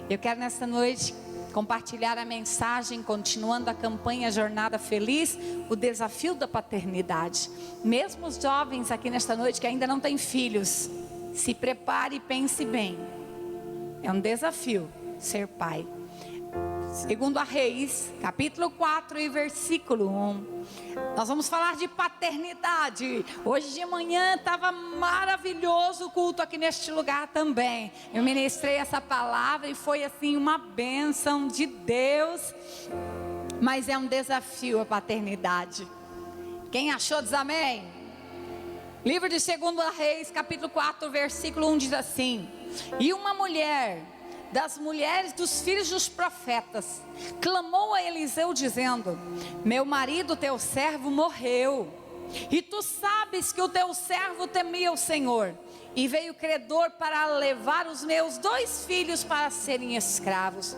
Eu quero nessa noite compartilhar a mensagem, continuando a campanha Jornada Feliz, o desafio da paternidade. Mesmo os jovens aqui nesta noite que ainda não têm filhos, se prepare e pense bem. É um desafio ser pai. Segundo a Reis, capítulo 4 e versículo 1. Nós vamos falar de paternidade. Hoje de manhã estava maravilhoso o culto aqui neste lugar também. Eu ministrei essa palavra e foi assim uma bênção de Deus. Mas é um desafio a paternidade. Quem achou diz amém. Livro de 2 Reis, capítulo 4, versículo 1 diz assim: E uma mulher das mulheres dos filhos dos profetas clamou a Eliseu dizendo: Meu marido teu servo morreu, e tu sabes que o teu servo temia o Senhor, e veio credor para levar os meus 2 filhos para serem escravos.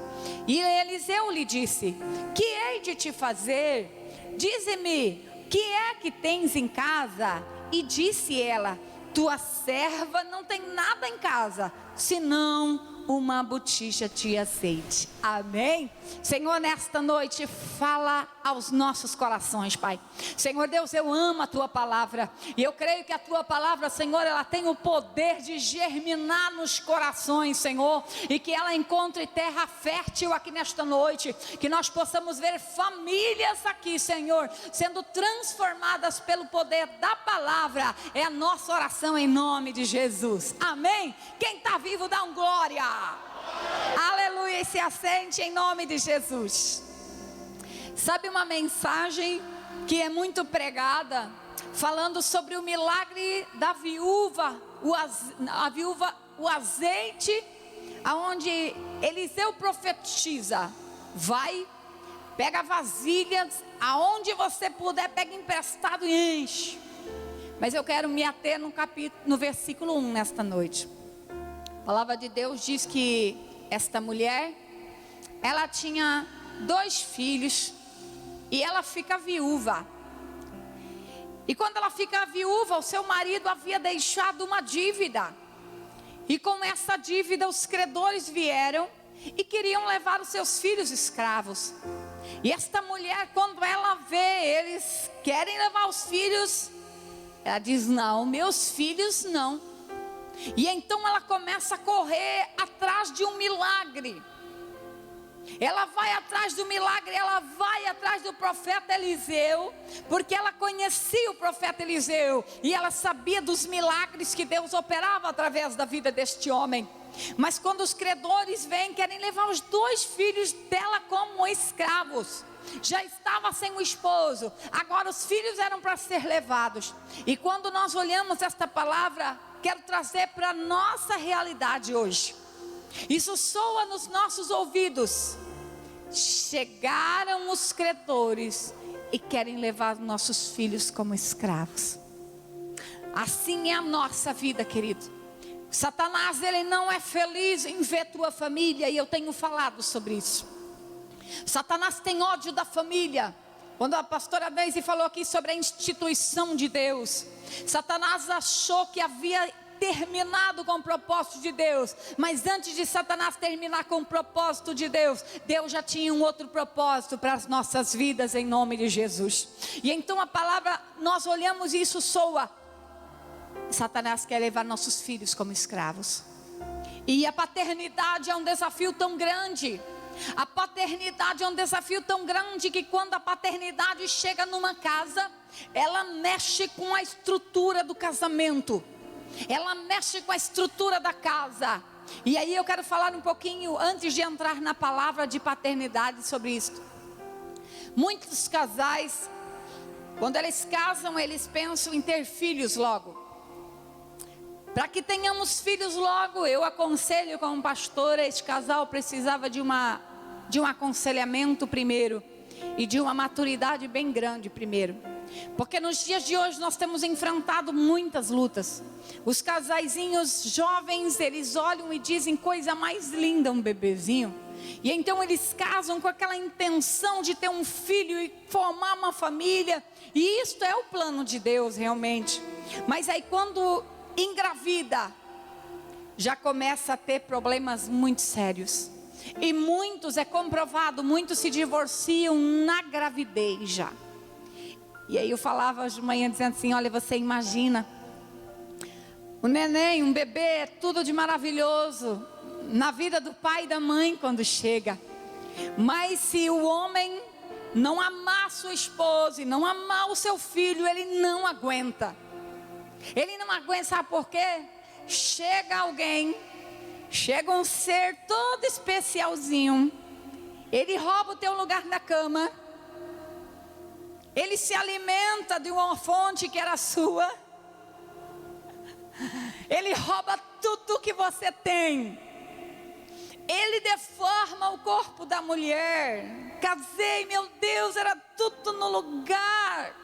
E Eliseu lhe disse: Que hei de te fazer? Dize-me, que é que tens em casa? E disse ela: Tua serva não tem nada em casa, senão uma botija de azeite. Amém? Senhor, nesta noite fala aos nossos corações, Pai. Senhor Deus, eu amo a Tua palavra, e eu creio que a Tua palavra, Senhor, ela tem o poder de germinar nos corações, Senhor, e que ela encontre terra fértil aqui nesta noite, que nós possamos ver famílias aqui, Senhor, sendo transformadas pelo poder da palavra. É a nossa oração em nome de Jesus. Amém? Quem está vivo dá um glória. Aleluia, e se assente em nome de Jesus. Sabe uma mensagem que é muito pregada, falando sobre o milagre da viúva, o azeite, aonde Eliseu profetiza: vai, pega vasilhas, aonde você puder, pega emprestado e enche. Mas eu quero me ater no versículo 1 nesta noite. A palavra de Deus diz que esta mulher, ela tinha 2 filhos e ela fica viúva. E quando ela fica viúva, o seu marido havia deixado uma dívida. E com essa dívida os credores vieram e queriam levar os seus filhos escravos. E esta mulher, quando ela vê eles querem levar os filhos, ela diz: não, meus filhos não. E então ela começa a correr atrás de um milagre. Ela vai atrás do milagre, ela vai atrás do profeta Eliseu, porque ela conhecia o profeta Eliseu e ela sabia dos milagres que Deus operava através da vida deste homem. Mas quando os credores vêm, querem levar os 2 filhos dela como escravos. Já estava sem o esposo, agora os filhos eram para ser levados. E quando nós olhamos esta palavra, quero trazer para a nossa realidade hoje. Isso soa nos nossos ouvidos. Chegaram os credores e querem levar nossos filhos como escravos. Assim é a nossa vida, querido. Satanás, ele não é feliz em ver tua família, e eu tenho falado sobre isso. Satanás tem ódio da família. Quando a pastora Deise falou aqui sobre a instituição de Deus, Satanás achou que havia terminado com o propósito de Deus. Mas antes de Satanás terminar com o propósito de Deus, Deus já tinha um outro propósito para as nossas vidas, em nome de Jesus. E então a palavra, nós olhamos e isso soa: Satanás quer levar nossos filhos como escravos. E a paternidade é um desafio tão grande. A paternidade é um desafio tão grande que quando a paternidade chega numa casa, ela mexe com a estrutura do casamento. Ela mexe com a estrutura da casa. E aí eu quero falar um pouquinho, antes de entrar na palavra de paternidade, sobre isso. Muitos casais, quando eles casam, eles pensam em ter filhos logo. Para que tenhamos filhos logo, eu aconselho como pastora, este casal precisava de um aconselhamento primeiro, e de uma maturidade bem grande primeiro. Porque nos dias de hoje nós temos enfrentado muitas lutas. Os casaizinhos jovens, eles olham e dizem: coisa mais linda um bebezinho. E então eles casam com aquela intenção de ter um filho e formar uma família. E isto é o plano de Deus realmente. Mas aí quando engravida, já começa a ter problemas muito sérios. E muitos, é comprovado, muitos se divorciam na gravidez já. E aí eu falava hoje de manhã dizendo assim, olha, você imagina, o neném, um bebê, é tudo de maravilhoso na vida do pai e da mãe quando chega. Mas se o homem não amar sua esposa e não amar o seu filho, ele não aguenta. Ele não aguenta, sabe por quê? Chega alguém, chega um ser todo especialzinho, ele rouba o teu lugar na cama, ele se alimenta de uma fonte que era sua, ele rouba tudo que você tem, ele deforma o corpo da mulher. Casei, meu Deus, era tudo no lugar.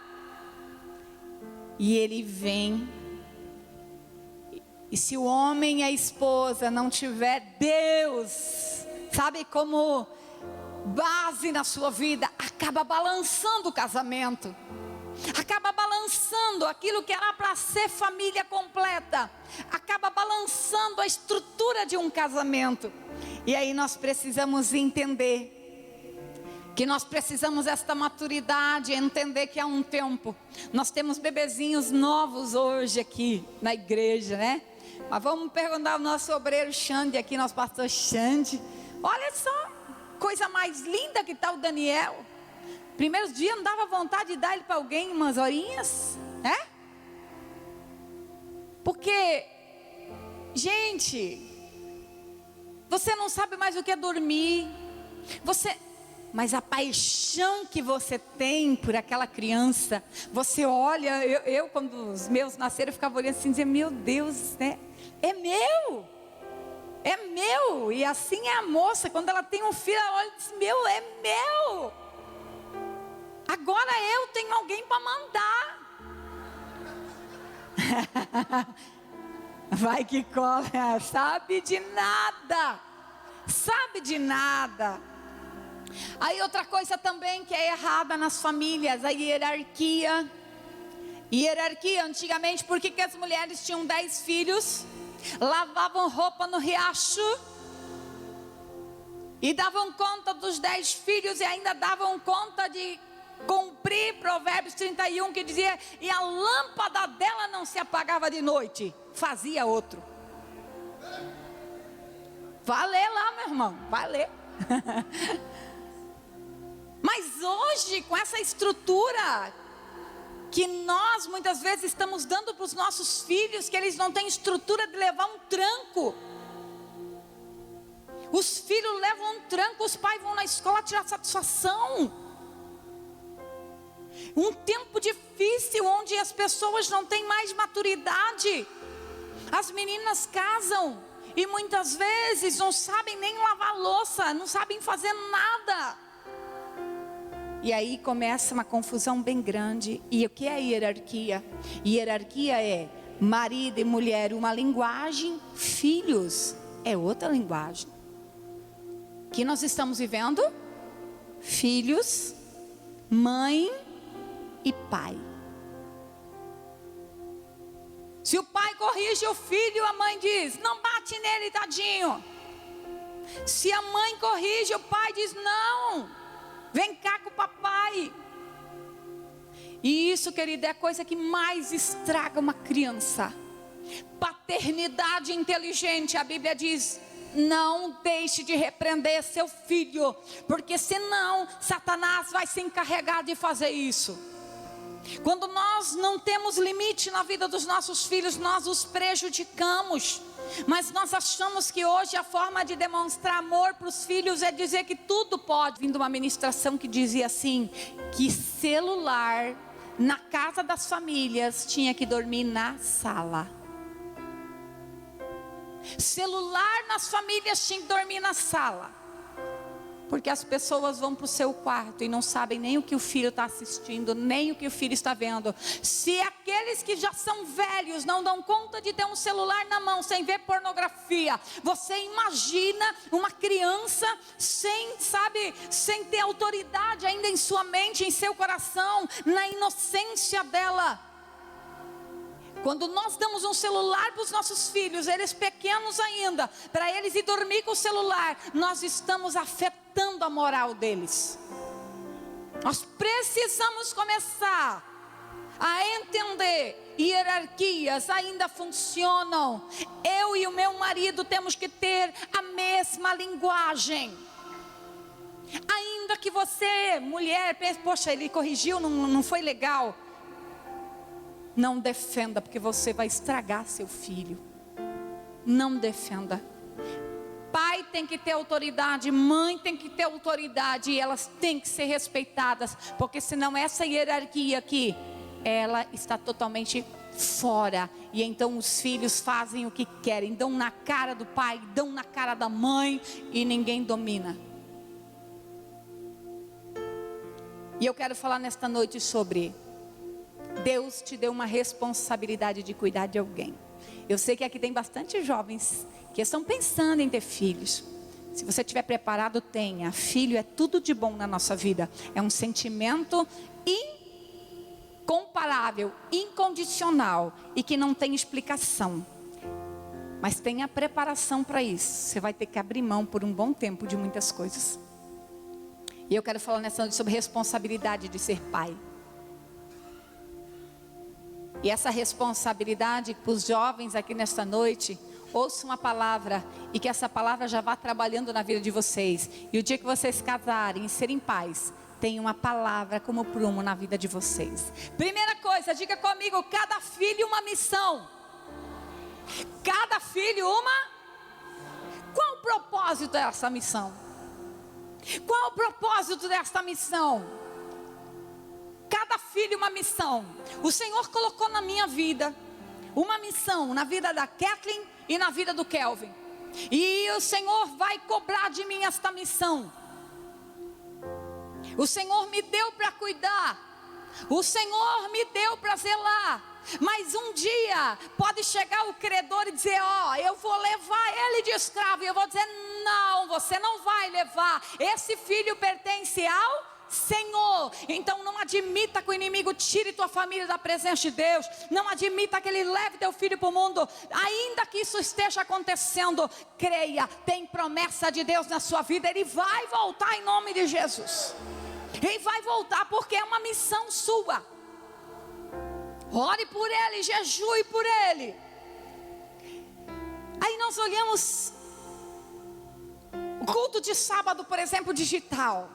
E ele vem, e se o homem e a esposa não tiver Deus, sabe, como base na sua vida, acaba balançando o casamento, acaba balançando aquilo que era para ser família completa, acaba balançando a estrutura de um casamento. E aí nós precisamos entender que nós precisamos desta maturidade, entender que há um tempo. Nós temos bebezinhos novos hoje aqui na igreja, né? Mas vamos perguntar ao nosso obreiro Xande aqui, nosso pastor Xande. Olha só, coisa mais linda que está o Daniel. Primeiros dias não dava vontade de dar ele para alguém umas horinhas, né? Porque, gente, você não sabe mais o que é dormir. Mas a paixão que você tem por aquela criança, você olha, eu quando os meus nasceram, eu ficava olhando assim, dizendo, meu Deus, né? É meu. E assim é a moça, quando ela tem um filho, ela olha e diz, meu, é meu. Agora eu tenho alguém para mandar. Vai que cola, sabe de nada. Aí outra coisa também que é errada nas famílias, a hierarquia. Antigamente, por que as mulheres tinham 10 filhos? Lavavam roupa no riacho e davam conta dos 10 filhos e ainda davam conta de cumprir Provérbios 31, que dizia, e a lâmpada dela não se apagava de noite, fazia outro. Vai ler lá, meu irmão, vai ler. Mas hoje, com essa estrutura que nós muitas vezes estamos dando para os nossos filhos, que eles não têm estrutura de levar um tranco. Os filhos levam um tranco, os pais vão na escola tirar satisfação. Um tempo difícil, onde as pessoas não têm mais maturidade. As meninas casam e muitas vezes não sabem nem lavar louça, não sabem fazer nada. E aí começa uma confusão bem grande. E o que é hierarquia? Hierarquia é marido e mulher uma linguagem, filhos é outra linguagem. Que nós estamos vivendo? Filhos, mãe e pai. Se o pai corrige o filho, a mãe diz, não bate nele, tadinho. Se a mãe corrige, o pai diz, não, vem cá com o papai. E isso, querida, é a coisa que mais estraga uma criança. Paternidade inteligente, a Bíblia diz, não deixe de repreender seu filho, porque senão Satanás vai se encarregar de fazer isso. Quando nós não temos limite na vida dos nossos filhos, nós os prejudicamos. Mas nós achamos que hoje a forma de demonstrar amor para os filhos é dizer que tudo pode. Vindo uma ministração que dizia assim, que celular na casa das famílias tinha que dormir na sala. Celular nas famílias tinha que dormir na sala. Porque as pessoas vão para o seu quarto e não sabem nem o que o filho está assistindo, nem o que o filho está vendo. Se aqueles que já são velhos não dão conta de ter um celular na mão sem ver pornografia, você imagina uma criança sem ter autoridade ainda em sua mente, em seu coração, na inocência dela. Quando nós damos um celular para os nossos filhos, eles pequenos ainda, para eles ir dormir com o celular, nós estamos afetando a moral deles. Nós precisamos começar a entender, hierarquias ainda funcionam. Eu e o meu marido temos que ter a mesma linguagem. Ainda que você, mulher, pense, poxa, ele corrigiu, não foi legal. Não defenda, porque você vai estragar seu filho. Não defenda. Pai tem que ter autoridade, mãe tem que ter autoridade, e elas têm que ser respeitadas, porque senão essa hierarquia aqui, ela está totalmente fora. E então os filhos fazem o que querem, dão na cara do pai, dão na cara da mãe, e ninguém domina. E eu quero falar nesta noite sobre: Deus te deu uma responsabilidade de cuidar de alguém. Eu sei que aqui tem bastante jovens que estão pensando em ter filhos. Se você estiver preparado, tenha. Filho é tudo de bom na nossa vida. É um sentimento incomparável, incondicional e que não tem explicação. Mas tenha preparação para isso. Você vai ter que abrir mão por um bom tempo de muitas coisas. E eu quero falar nessa noite sobre responsabilidade de ser pai. E essa responsabilidade para os jovens aqui nesta noite, ouçam uma palavra e que essa palavra já vá trabalhando na vida de vocês. E o dia que vocês casarem e serem pais, tem uma palavra como prumo na vida de vocês. Primeira coisa, diga comigo: cada filho uma missão. Cada filho uma. Qual o propósito dessa missão? Qual o propósito desta missão? Cada filho uma missão. O Senhor colocou na minha vida uma missão, na vida da Kathleen e na vida do Kelvin. E o Senhor vai cobrar de mim esta missão. O Senhor me deu para cuidar. O Senhor me deu para zelar. Mas um dia pode chegar o credor e dizer: ó, eu vou levar ele de escravo. E eu vou dizer: não, você não vai levar. Esse filho pertence ao Senhor. Então não admita que o inimigo tire tua família da presença de Deus. Não admita que ele leve teu filho para o mundo. Ainda que isso esteja acontecendo, creia, tem promessa de Deus na sua vida. Ele vai voltar em nome de Jesus. Ele vai voltar porque é uma missão sua. Ore por ele, jejue por ele. Aí nós olhamos o culto de sábado, por exemplo, digital.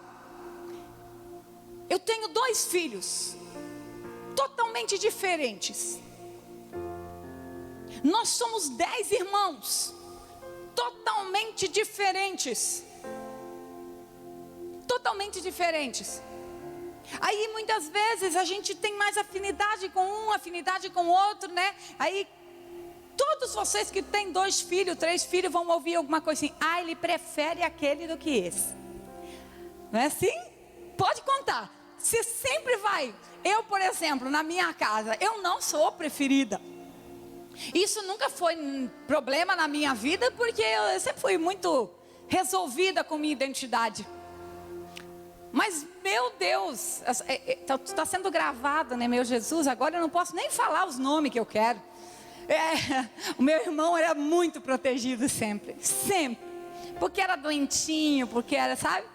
Eu tenho 2 filhos totalmente diferentes. Nós somos 10 irmãos totalmente diferentes. Totalmente diferentes. Aí muitas vezes a gente tem mais afinidade com um, afinidade com o outro, né? Aí todos vocês que têm 2 filhos, 3 filhos vão ouvir alguma coisa assim: ah, ele prefere aquele do que esse. Não é assim? Pode contar. Você sempre vai. Eu, por exemplo, na minha casa, eu não sou preferida. Isso nunca foi problema na minha vida, porque eu sempre fui muito resolvida com minha identidade. Mas, meu Deus, está sendo gravado, né, meu Jesus? Agora eu não posso nem falar os nomes que eu quero. O meu irmão era muito protegido sempre. Sempre. Porque era doentinho, porque era, sabe?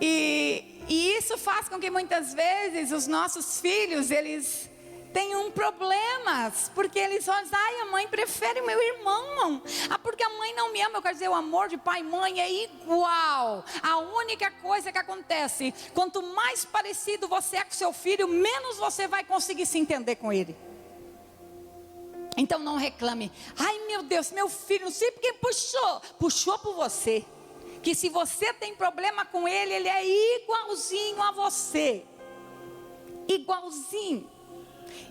E isso faz com que muitas vezes os nossos filhos, eles tenham problemas, porque eles vão dizer: ai, a mãe prefere o meu irmão. Ah, porque a mãe não me ama. Eu quero dizer, o amor de pai e mãe é igual. A única coisa que acontece, quanto mais parecido você é com seu filho, menos você vai conseguir se entender com ele. Então não reclame: ai meu Deus, meu filho, não sei porque puxou por você. Que se você tem problema com ele, ele é igualzinho a você. Igualzinho.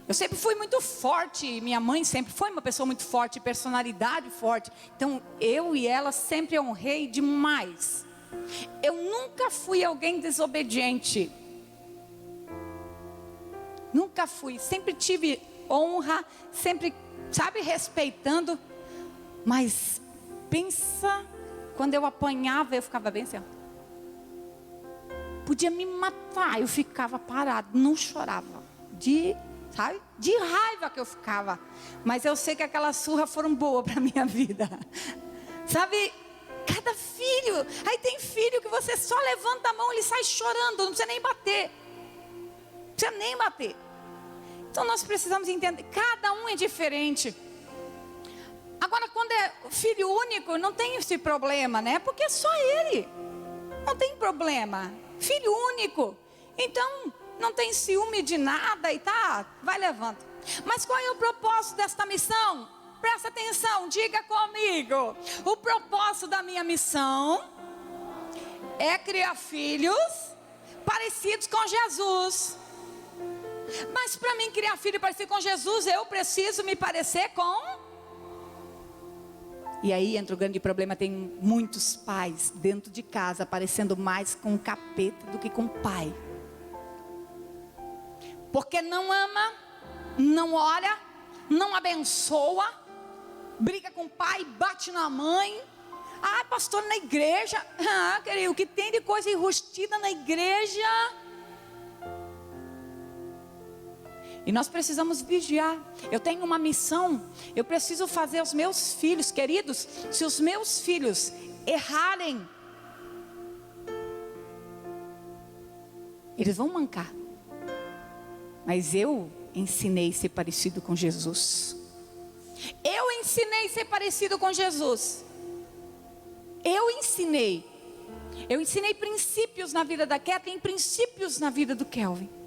Eu sempre fui muito forte, minha mãe sempre foi uma pessoa muito forte, personalidade forte. Então eu e ela sempre honrei demais. Eu nunca fui alguém desobediente. Nunca fui, sempre tive honra, sempre, sabe, respeitando. Mas pensa, quando eu apanhava, eu ficava bem assim, ó. Podia me matar, eu ficava parado, não chorava. sabe? De raiva que eu ficava. Mas eu sei que aquelas surras foram boas para a minha vida. Sabe? Cada filho. Aí tem filho que você só levanta a mão, ele sai chorando, não precisa nem bater. Não precisa nem bater. Então nós precisamos entender, cada um é diferente. Agora, quando é filho único, não tem esse problema, né? Porque é só ele. Não tem problema. Filho único. Então, não tem ciúme de nada e tá, vai levanta. Mas qual é o propósito desta missão? Presta atenção, diga comigo. O propósito da minha missão é criar filhos parecidos com Jesus. Mas para mim criar filho parecido com Jesus, eu preciso me parecer com... E aí entra o grande problema, tem muitos pais dentro de casa parecendo mais com um capeta do que com o pai. Porque não ama, não ora, não abençoa, briga com o pai, bate na mãe. Ah, pastor, na igreja. Ah, querido, o que tem de coisa enrustida na igreja. E nós precisamos vigiar. Eu tenho uma missão. Eu preciso fazer os meus filhos, queridos. Se os meus filhos errarem, eles vão mancar. Mas eu ensinei a ser parecido com Jesus. Eu ensinei a ser parecido com Jesus. Eu ensinei princípios na vida da Kathleen, princípios na vida do Kelvin.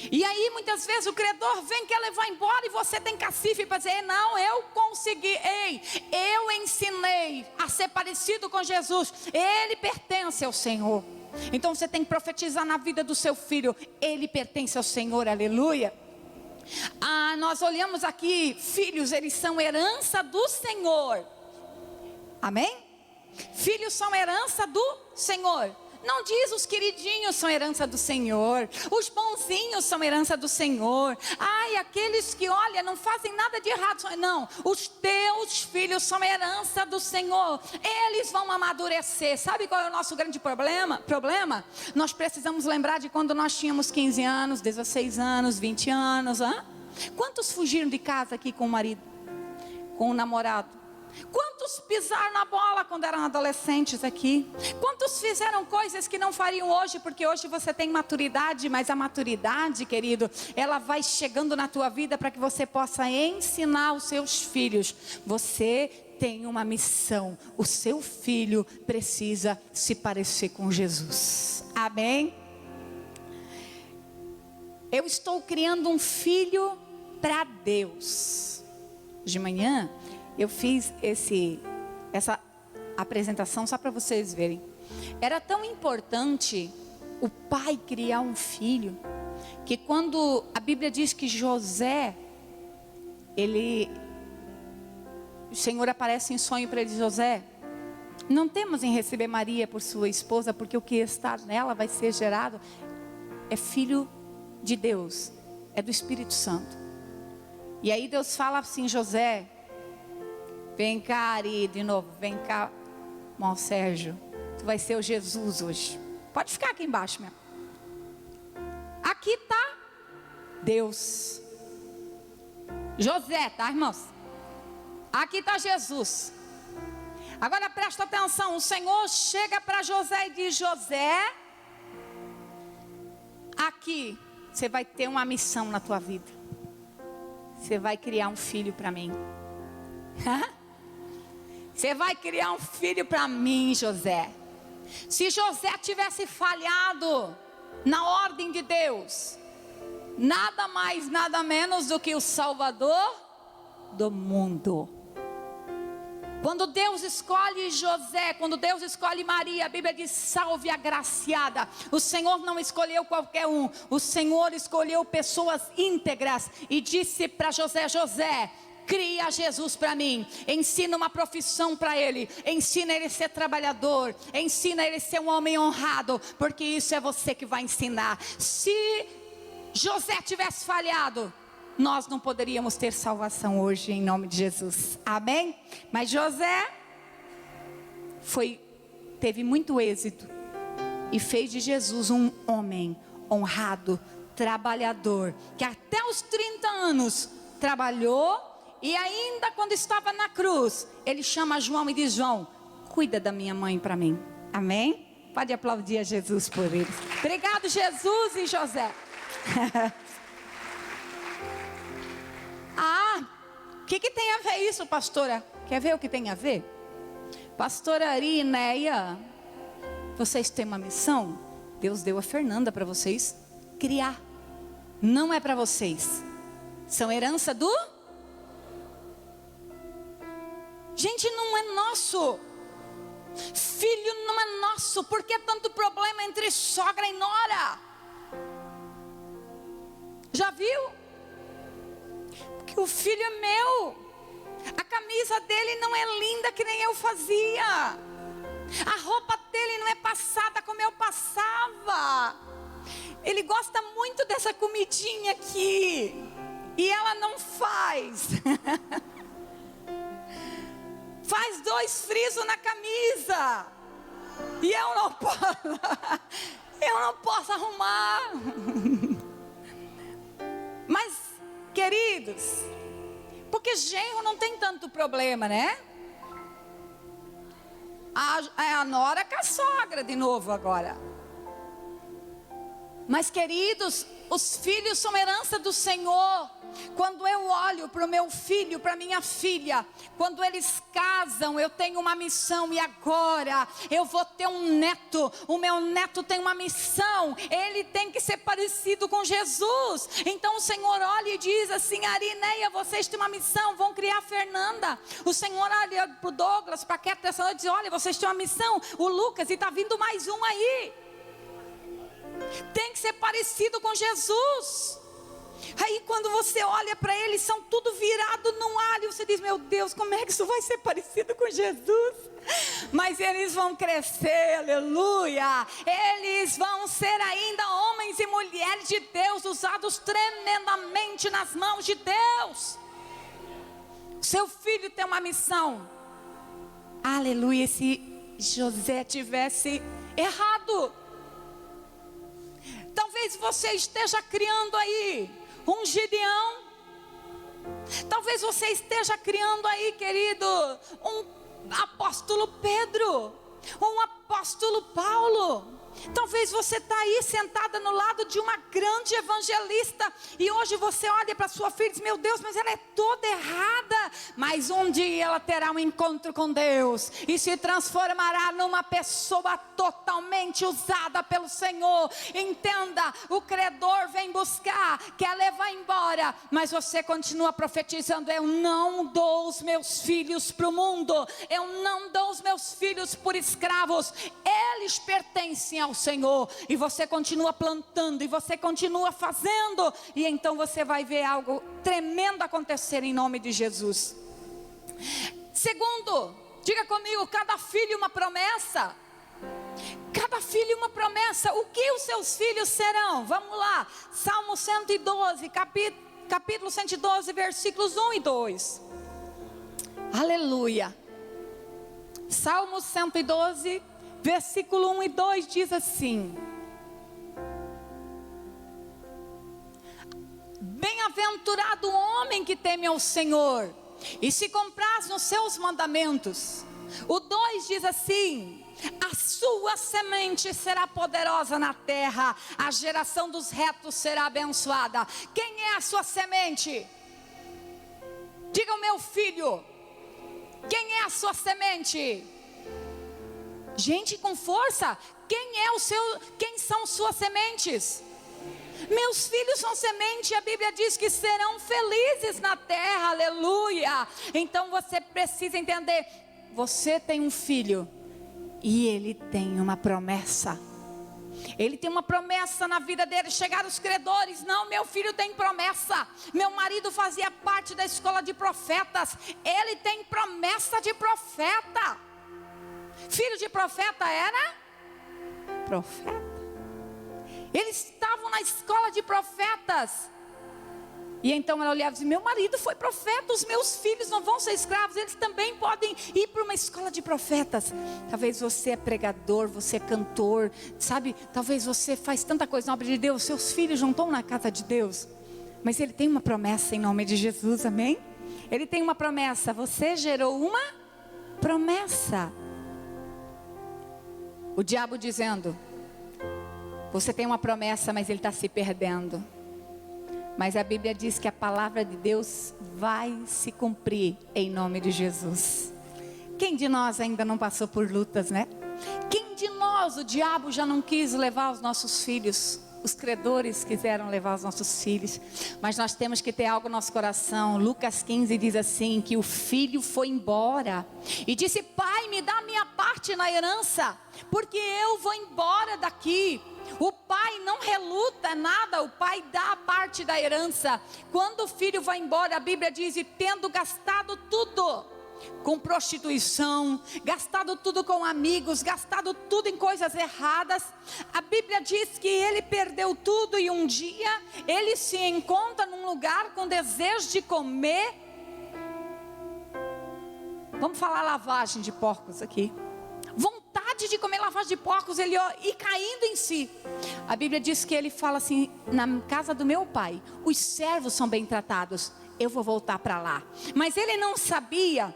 E aí muitas vezes o credor vem, quer levar embora, e você tem cacife para dizer, não, eu consegui, eu ensinei a ser parecido com Jesus, ele pertence ao Senhor. Então você tem que profetizar na vida do seu filho, ele pertence ao Senhor, aleluia. Nós olhamos aqui, filhos, eles são herança do Senhor, amém? Filhos são herança do Senhor. Não diz os queridinhos são herança do Senhor, os bonzinhos são herança do Senhor. Ai, aqueles que, olha, não fazem nada de errado. Não, os teus filhos são herança do Senhor. Eles vão amadurecer. Sabe qual é o nosso grande problema? Nós precisamos lembrar de quando nós tínhamos 15 anos, 16 anos, 20 anos. Quantos fugiram de casa aqui com o marido, com o namorado? Quantos pisaram na bola quando eram adolescentes aqui? Quantos fizeram coisas que não fariam hoje? Porque hoje você tem maturidade, mas a maturidade, querido, ela vai chegando na tua vida para que você possa ensinar os seus filhos. Você tem uma missão. O seu filho precisa se parecer com Jesus. Amém? Eu estou criando um filho para Deus. De manhã eu fiz essa apresentação só para vocês verem. Era tão importante o pai criar um filho, que quando a Bíblia diz que José, o Senhor aparece em sonho para ele: José, não temas em receber Maria por sua esposa, porque o que está nela vai ser gerado, é filho de Deus, é do Espírito Santo. E aí Deus fala assim: José, vem cá, Ari, de novo, vem cá, irmão Sérgio, tu vai ser o Jesus hoje. Pode ficar aqui embaixo mesmo. Aqui está Deus. José, tá, irmãos? Aqui está Jesus. Agora presta atenção, o Senhor chega para José e diz: José, aqui você vai ter uma missão na tua vida. Você vai criar um filho para mim. Você vai criar um filho para mim, José. Se José tivesse falhado na ordem de Deus, nada mais, nada menos do que o Salvador do mundo. Quando Deus escolhe José, quando Deus escolhe Maria, a Bíblia diz: salve a agraciada. O Senhor não escolheu qualquer um, o Senhor escolheu pessoas íntegras e disse para José: José, cria Jesus para mim, ensina uma profissão para ele, ensina ele a ser trabalhador, ensina ele a ser um homem honrado, porque isso é você que vai ensinar. Se José tivesse falhado, nós não poderíamos ter salvação hoje, em nome de Jesus, amém? Mas José teve muito êxito e fez de Jesus um homem honrado, trabalhador, que até os 30 anos trabalhou, e ainda quando estava na cruz, ele chama João e diz: João, cuida da minha mãe para mim. Amém? Pode aplaudir a Jesus por eles. Obrigado, Jesus e José. O que tem a ver isso, pastora? Quer ver o que tem a ver? Pastora Ari e Neia, vocês têm uma missão. Deus deu a Fernanda para vocês criar. Não é para vocês. São herança do... Gente, não é nosso. Filho não é nosso. Por que tanto problema entre sogra e nora? Já viu? Porque o filho é meu. A camisa dele não é linda que nem eu fazia. A roupa dele não é passada como eu passava. Ele gosta muito dessa comidinha aqui, e ela não faz. Faz 2 frisos na camisa, e eu não posso arrumar. Mas, queridos, porque genro não tem tanto problema, né? A nora com a sogra de novo agora. Mas, queridos, os filhos são herança do Senhor. Quando eu olho para o meu filho, para minha filha, quando eles casam, eu tenho uma missão. E agora eu vou ter um neto. O meu neto tem uma missão. Ele tem que ser parecido com Jesus. Então o Senhor olha e diz assim: Ari e Neia, vocês têm uma missão, vão criar a Fernanda. O Senhor olha para o Douglas, para a Ketra, essa noite, e diz: olha, vocês têm uma missão. O Lucas, e está vindo mais um aí. Tem que ser parecido com Jesus. Aí quando você olha para eles, são tudo virado num alho. Você diz: meu Deus, como é que isso vai ser parecido com Jesus? Mas eles vão crescer, aleluia. Eles vão ser ainda homens e mulheres de Deus, usados tremendamente nas mãos de Deus. Seu filho tem uma missão. Aleluia. Se José tivesse errado, talvez você esteja criando aí um Gideão. Talvez você esteja criando aí, querido, um apóstolo Pedro, um apóstolo Paulo. Talvez você está aí sentada no lado de uma grande evangelista, e hoje você olha para sua filha e diz: meu Deus, mas ela é toda errada. Mas um dia ela terá um encontro com Deus e se transformará numa pessoa totalmente usada pelo Senhor. Entenda, o credor vem buscar, quer levar embora, mas você continua profetizando: eu não dou os meus filhos para o mundo, eu não dou os meus filhos por escravos, eles pertencem ao Senhor. E você continua plantando, e você continua fazendo, e então você vai ver algo tremendo acontecer em nome de Jesus. Segundo, diga comigo: cada filho uma promessa. Cada filho uma promessa. O que os seus filhos serão? Vamos lá, Salmo 112, capítulo 112, versículos 1 e 2. Aleluia. Salmo 112, versículo 1 e 2 diz assim: bem-aventurado o homem que teme ao Senhor e se compraz nos seus mandamentos. O 2 diz assim: a sua semente será poderosa na terra, a geração dos retos será abençoada. Quem é a sua semente? Diga: o meu filho. Quem é a sua semente? Gente, com força. Quem são suas sementes? Meus filhos são semente. A Bíblia diz que serão felizes na terra, aleluia. Então você precisa entender: você tem um filho e ele tem uma promessa. Ele tem uma promessa na vida dele. Chegaram os credores: não, meu filho tem promessa. Meu marido fazia parte da escola de profetas, ele tem promessa de profeta. Filho de profeta era profeta. Eles estavam na escola de profetas. E então ela olhava e dizia: meu marido foi profeta, os meus filhos não vão ser escravos, eles também podem ir para uma escola de profetas. Talvez você é pregador, você é cantor, sabe? Talvez você faz tanta coisa na obra de Deus, seus filhos não estão na casa de Deus. Mas Ele tem uma promessa em nome de Jesus, amém? Ele tem uma promessa, você gerou uma promessa. O diabo dizendo: você tem uma promessa, mas ele está se perdendo. Mas a Bíblia diz que a palavra de Deus vai se cumprir em nome de Jesus. Quem de nós ainda não passou por lutas, né? Quem de nós o diabo já não quis levar os nossos filhos? Os credores quiseram levar os nossos filhos. Mas nós temos que ter algo no nosso coração. Lucas 15 diz assim, que o filho foi embora e disse: pai, me dá a minha parte na herança, porque eu vou embora daqui. O pai não reluta nada, o pai dá a parte da herança. Quando o filho vai embora, a Bíblia diz: e tendo gastado tudo com prostituição, gastado tudo com amigos, gastado tudo em coisas erradas, a Bíblia diz que ele perdeu tudo e um dia ele se encontra num lugar com desejo de comer. Vamos falar lavagem de porcos aqui. Vontade de comer lavagem de porcos, ele e caindo em si. A Bíblia diz que ele fala assim: na casa do meu pai, os servos são bem tratados, eu vou voltar para lá. Mas ele não sabia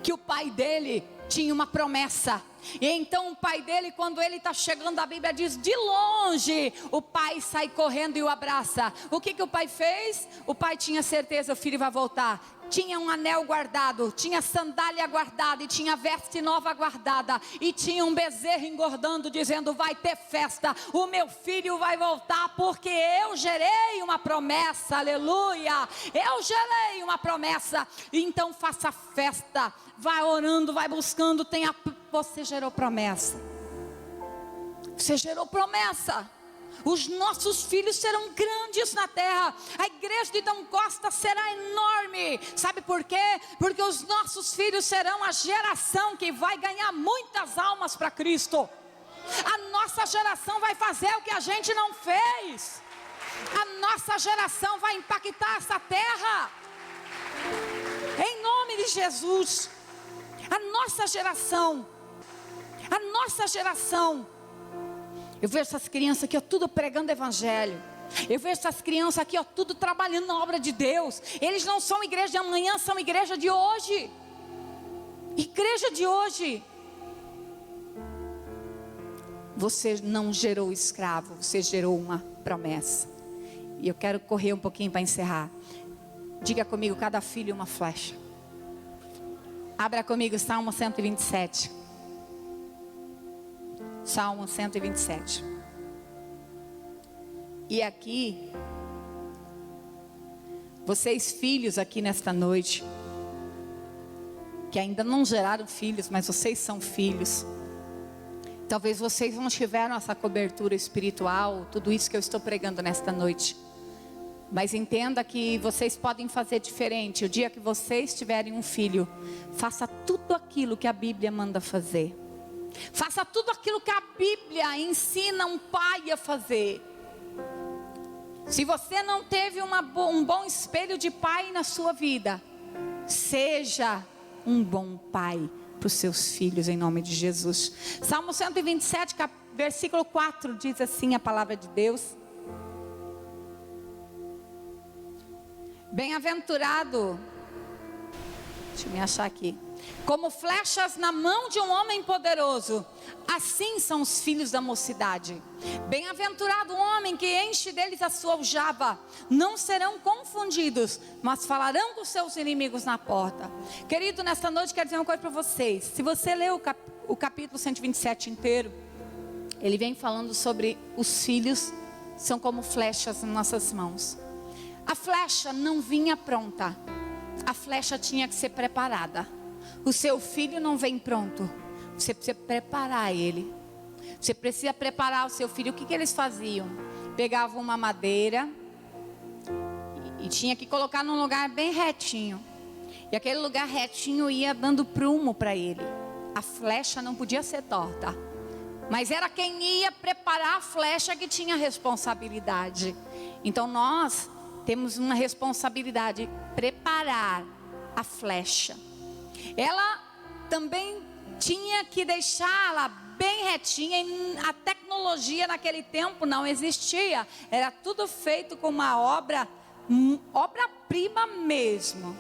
que o pai dele tinha uma promessa. E então o pai dele, quando ele está chegando, a Bíblia diz, de longe, o pai sai correndo e o abraça. O que o pai fez? O pai tinha certeza, o filho vai voltar. Tinha um anel guardado, tinha sandália guardada, e tinha veste nova guardada, e tinha um bezerro engordando, dizendo: vai ter festa, o meu filho vai voltar, porque eu gerei uma promessa, aleluia, eu gerei uma promessa. Então faça festa, vai orando, vai buscando, você gerou promessa, você gerou promessa. Os nossos filhos serão grandes na terra. A igreja de Dom Costa será enorme. Sabe por quê? Porque os nossos filhos serão a geração que vai ganhar muitas almas para Cristo. A nossa geração vai fazer o que a gente não fez. A nossa geração vai impactar essa terra. Em nome de Jesus. A nossa geração. Eu vejo essas crianças aqui, tudo pregando evangelho. Eu vejo essas crianças aqui, tudo trabalhando na obra de Deus. Eles não são igreja de amanhã, são igreja de hoje. Igreja de hoje. Você não gerou escravo, você gerou uma promessa. E eu quero correr um pouquinho para encerrar. Diga comigo: cada filho uma flecha. Abra comigo Salmo 127. Salmo 127. E aqui, vocês filhos aqui nesta noite, que ainda não geraram filhos, mas vocês são filhos. Talvez vocês não tiveram essa cobertura espiritual, tudo isso que eu estou pregando nesta noite. Mas entenda que vocês podem fazer diferente. O dia que vocês tiverem um filho, faça tudo aquilo que a Bíblia manda fazer. Faça tudo aquilo que a Bíblia ensina um pai a fazer. Se você não teve um bom espelho de pai na sua vida, seja um bom pai para os seus filhos em nome de Jesus. Salmo 127, versículo 4 diz assim a palavra de Deus: bem-aventurado, deixa eu me achar aqui, como flechas na mão de um homem poderoso, assim são os filhos da mocidade. Bem-aventurado o homem que enche deles a sua aljava. Não serão confundidos, mas falarão com seus inimigos na porta. Querido, nesta noite quero dizer uma coisa para vocês. Se você ler o capítulo 127 inteiro, ele vem falando sobre os filhos são como flechas em nossas mãos. A flecha não vinha pronta, a flecha tinha que ser preparada. O seu filho não vem pronto, você precisa preparar ele. Você precisa preparar o seu filho. O que eles faziam? Pegavam uma madeira e tinha que colocar num lugar bem retinho. E aquele lugar retinho ia dando prumo para ele. A flecha não podia ser torta, mas era quem ia preparar a flecha que tinha responsabilidade. Então nós temos uma responsabilidade: preparar a flecha. Ela também tinha que deixá-la bem retinha, e a tecnologia naquele tempo não existia, era tudo feito com uma obra-prima mesmo.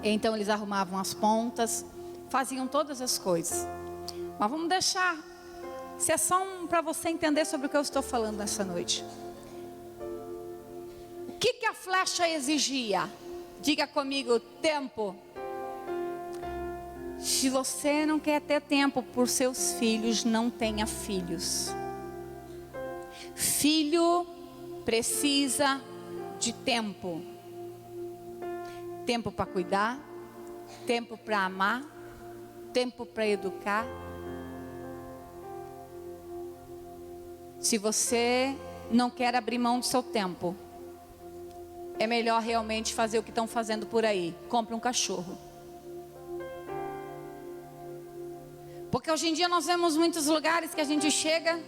Então eles arrumavam as pontas, faziam todas as coisas. Mas vamos deixar, isso é só para você entender sobre o que eu estou falando nessa noite. O que a flecha exigia? Diga comigo: tempo. Se você não quer ter tempo por seus filhos, não tenha filhos. Filho precisa de tempo. Tempo para cuidar, tempo para amar, tempo para educar. Se você não quer abrir mão do seu tempo, é melhor realmente fazer o que estão fazendo por aí: compre um cachorro. Porque hoje em dia nós vemos muitos lugares que a gente chega,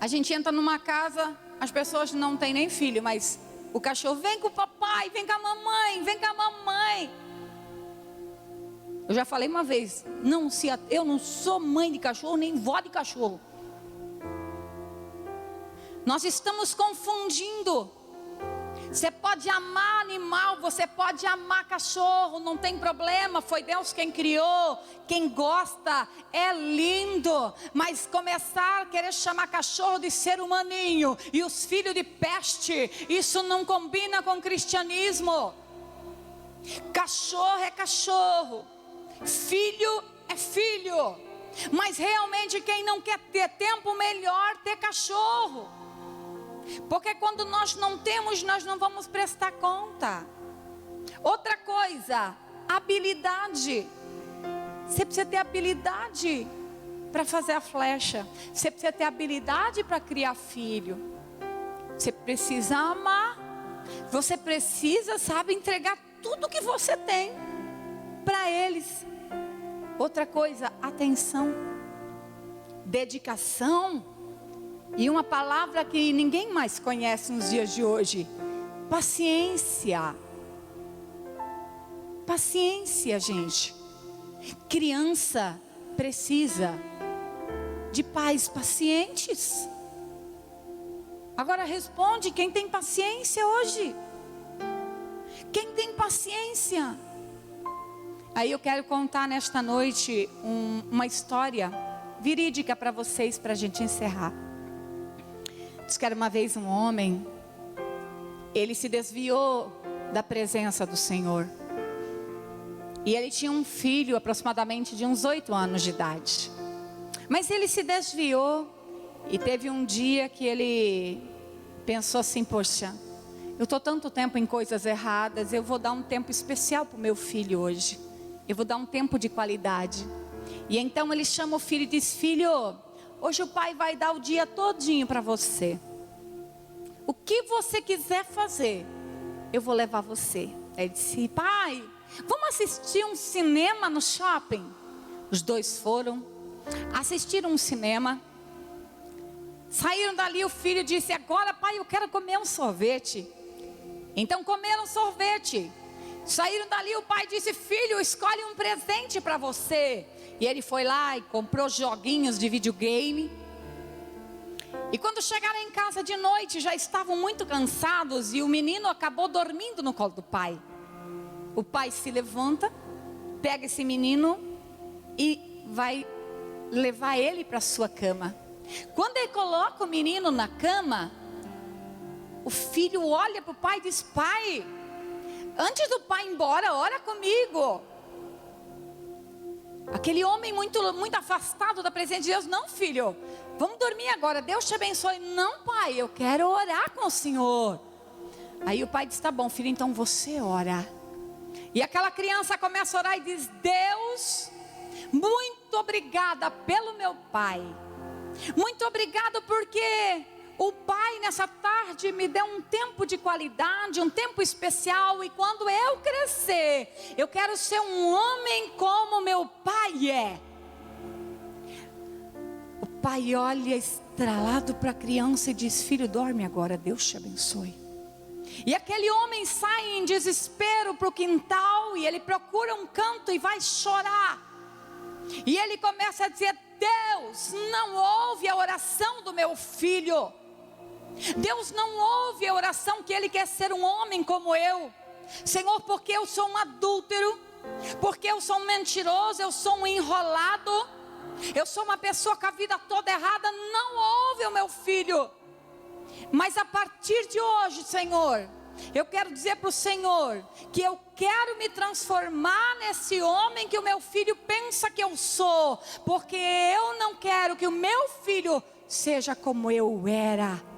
a gente entra numa casa, as pessoas não têm nem filho, mas o cachorro: vem com o papai, vem com a mamãe, vem com a mamãe. Eu já falei uma vez: eu não sou mãe de cachorro, nem vó de cachorro. Nós estamos confundindo. Você pode amar animal, você pode amar cachorro, não tem problema, foi Deus quem criou, quem gosta, é lindo. Mas começar a querer chamar cachorro de ser humaninho e os filhos de peste, isso não combina com o cristianismo. Cachorro é cachorro, filho é filho. Mas realmente quem não quer ter tempo, melhor ter cachorro. Porque quando nós não temos, nós não vamos prestar conta. Outra coisa, habilidade. Você precisa ter habilidade para fazer a flecha. Você precisa ter habilidade para criar filho. Você precisa amar. Você precisa, sabe, entregar tudo que você tem para eles. Outra coisa, atenção, dedicação. E uma palavra que ninguém mais conhece nos dias de hoje: paciência. Paciência, gente. Criança precisa de pais pacientes. Agora responde: quem tem paciência hoje? Quem tem paciência? Aí eu quero contar nesta noite uma história verídica para vocês, para a gente encerrar. Diz que era uma vez um homem, ele se desviou da presença do Senhor. E ele tinha um filho aproximadamente de uns 8 anos de idade. Mas ele se desviou e teve um dia que ele pensou assim: poxa, eu estou tanto tempo em coisas erradas, eu vou dar um tempo especial para o meu filho hoje. Eu vou dar um tempo de qualidade. E então ele chama o filho e diz: filho, hoje o pai vai dar o dia todinho para você. O que você quiser fazer, eu vou levar você. Ele disse: pai, vamos assistir um cinema no shopping? Os dois foram, assistiram um cinema. Saíram dali, o filho disse: agora pai, eu quero comer um sorvete. Então comeram sorvete. Saíram dali, o pai disse: filho, escolhe um presente para você. E ele foi lá e comprou joguinhos de videogame. E quando chegaram em casa de noite, já estavam muito cansados. E o menino acabou dormindo no colo do pai. O pai se levanta, pega esse menino e vai levar ele para sua cama. Quando ele coloca o menino na cama, o filho olha para o pai e diz: pai, antes do pai ir embora, ora comigo. Aquele homem muito afastado da presença de Deus: não, filho, vamos dormir agora, Deus te abençoe. Não, pai, eu quero orar com o Senhor. Aí o pai diz: tá bom, filho, então você ora. E aquela criança começa a orar e diz: Deus, muito obrigada pelo meu pai. Muito obrigado porque o pai nessa tarde me deu um tempo de qualidade, um tempo especial. E quando eu crescer, eu quero ser um homem como meu pai é. O pai olha estralado para a criança e diz: filho, dorme agora, Deus te abençoe. E aquele homem sai em desespero para o quintal, e ele procura um canto e vai chorar. E ele começa a dizer: Deus não ouve a oração do meu filho. Deus não ouve a oração que ele quer ser um homem como eu. Senhor, porque eu sou um adúltero, porque eu sou um mentiroso, eu sou um enrolado, eu sou uma pessoa com a vida toda errada, não ouve o meu filho. Mas a partir de hoje, Senhor, eu quero dizer para o Senhor que eu quero me transformar nesse homem que o meu filho pensa que eu sou, porque eu não quero que o meu filho seja como eu era.